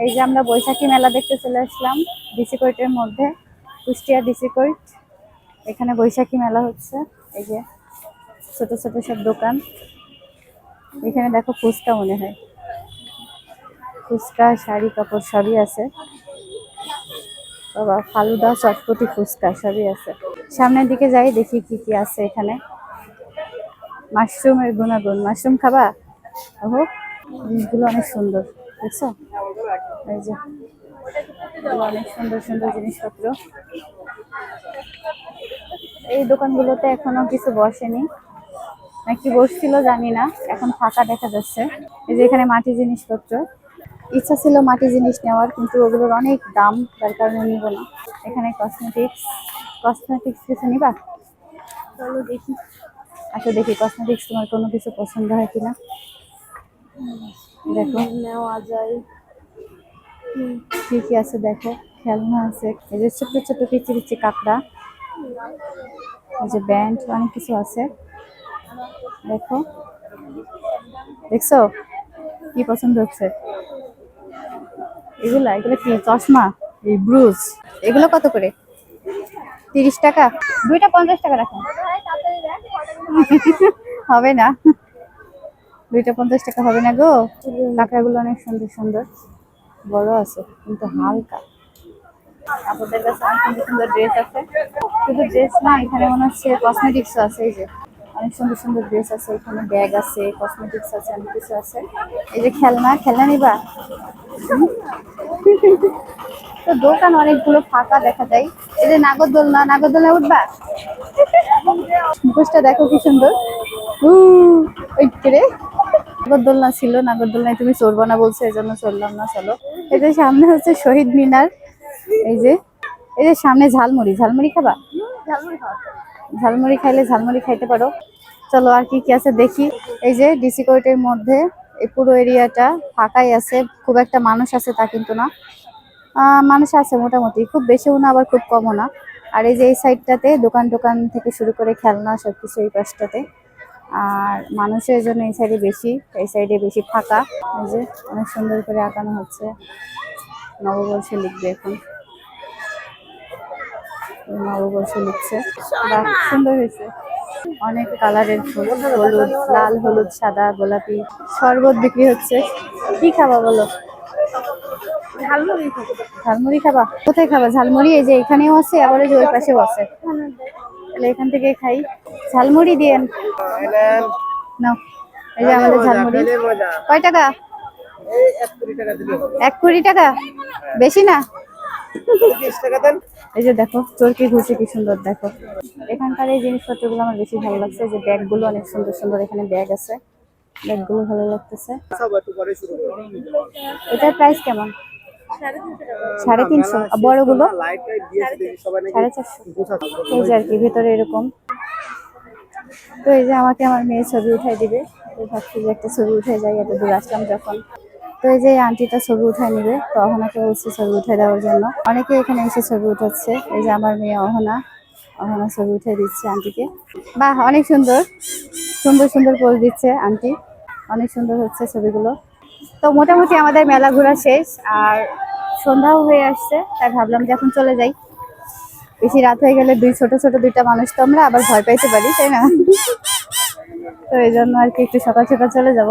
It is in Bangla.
এই যে আমরা বৈশাখী মেলা দেখতে চলে আসলাম ডিসি কোর্টের মধ্যে, কুষ্টিয়া ডিসি কোর্ট। এখানে বৈশাখী মেলা হচ্ছে। এই যে ছোট ছোট সব দোকান। এখানে দেখো ফুচকা মনে হয়, ফুচকা শাড়ি কাপড় সবই আছে। বাবা ফালুদা চটপটি ফুচকা সবই আছে। সামনের দিকে যাই দেখি কি কি আছে এখানে। মাশরুমের গুণাগুণ, মাশরুম খাবা? ওহো, জিনিসগুলো অনেক সুন্দর, বুঝছো? এই যে এগুলো অনেক সুন্দর সুন্দর জিনিসপত্র। এই দোকানগুলোতে এখনো কিছু বসেনি, নাকি বসছিল জানি না, এখন ফাঁকা দেখা যাচ্ছে। এই যে এখানে মাটি জিনিসপত্র, ইচ্ছা ছিল মাটি জিনিস নেওয়ার, কিন্তু ওগুলোর অনেক দাম, তার কারণে নিব না। এখানে কসমেটিক্স, কসমেটিক্স কিছু নিবা? চলো দেখি, আচ্ছা দেখি কসমেটিক্স তোমার কোনো কিছু পছন্দ হয় কিনা। দেখো নেওয়া যায় কি কি আছে, দেখো খেলনা আছে, এই যে ছোট ছোট পিচি পিচি কাঁকড়া, এই যে ব্যান্ড, অনেক কিছু আছে। দেখো, দেখছো কি পছন্দ হচ্ছে? এগুলা এগুলো কি চশমা? এই ব্রুজ, এগুলো কত করে? 30 টাকা, দুইটা 50 টাকা রাখুন। হবে না, দুইটা 50 টাকা হবে না গো। কাঁকড়াগুলো অনেক সুন্দর সুন্দর, বড় আছে কিন্তু হালকা। আপনাদের কাছে অনেক সুন্দর সুন্দর ড্রেস আছে। শুধু ড্রেস না, এখানে মনে হচ্ছে কসমেটিক্স আছে। এই যে অনেক সুন্দর সুন্দর ড্রেস আছে, এখানে ব্যাগ আছে, কসমেটিক্স আছে, অনেক কিছু আছে। এই যে খেলনা, খেলনা নিবা? তো দোকান অনেকগুলো ফাঁকা দেখা যায়। এই যে নাগরদোলনা, নাগরদোলনা উঠবা? মুখোশটা দেখো কি সুন্দর। ওই রে, নাগরদোলনা ছিল, নাগরদোলনায় তুমি চড়বো না বলছো, এই জন্য চললাম না। চলো, এই যে সামনে হচ্ছে শহীদ মিনার। এই যে, এই যে সামনে ঝালমুড়ি, ঝালমুড়ি খাবা? ঝালমুড়ি খাইলে ঝালমুড়ি খাইতে পারো। চলো আর কি কি আছে দেখি। এই যে ডিসি কোর্টের মধ্যে এই পুরো এরিয়াটা ফাঁকাই আছে, খুব একটা মানুষ আছে তা কিন্তু না। মানুষ আছে মোটামুটি, খুব বেশিও না আবার খুব কমও না। আর এই যে এই সাইডটাতে দোকান টোকান থেকে শুরু করে খেলনা সবকিছু এই পাশটাতে। আর মানুষের জন্য এই সাইডে বেশি, এই সাইডে বেশি ফাঁকা। এই যে অনেক সুন্দর করে আঁকানো হচ্ছে, নববর্ষে লিখবে এখন, নববর্ষ লিখছে। বাহ, সুন্দর হয়েছে। অনেক কালারের ফুল, হলুদ, লাল, হলুদ, সাদা, গোলাপি। শরবত বিক্রি হচ্ছে। কি খাবা বলো? ঝালমুড়ি খাবো। ঝালমুড়ি খাবা? কোথায় খাবা ঝালমুড়ি? এই যে এখানেও আছে, আবার এই যে ওই পাশেও আছে। তাহলে এখান থেকে খাই। ঝালমুড়ি দিয়েন নাও। এই যে আমাদের ঝালমুড়ি। কয় টাকা? 1 কোটি টাকা, বেশি না? এই যে দেখো চরকি ঘুষি কি সুন্দর, দেখো এখানকার এই জিনিসপত্রগুলো আমার বেশি ভালো লাগছে। যে ব্যাগগুলো অনেক সুন্দর সুন্দর, এখানে ব্যাগ আছে, ব্যাগগুলো ভালো লাগতেছে। এটার প্রাইস কেমন? 350। বড়গুলো 450। এই যে আর কি ভিতরে এরকম। তো এই যে আমাকে আমার মেয়ে ছবি উঠাই দিবে, তো ভাবছি যে একটা ছবি উঠে যাই, এত দূর আসলাম যখন। তো এই যে আন্টিটা ছবি উঠায় নিবে, তো অহনাকে বলছে ছবি উঠে দেওয়ার জন্য। অনেকে এখানে এসে ছবি উঠাচ্ছে। এই যে আমার মেয়ে অহনা, অহনা ছবি উঠে দিচ্ছে আন্টিকে। বাহ, অনেক সুন্দর সুন্দর সুন্দর পোজ দিচ্ছে আন্টি, অনেক সুন্দর হচ্ছে ছবিগুলো। তো মোটামুটি আমাদের মেলা ঘোরা শেষ, আর সন্ধ্যাও হয়ে আসছে, তাই ভাবলাম যে এখন চলে যাই। বেশি রাত হয়ে গেলে ছোট ছোট দুইটা মানুষ তো আমরা, আবার ভয় পাইতে পারি, তাই না? তো এই জন্য আর কি একটু সকাল সকাল চলে যাব।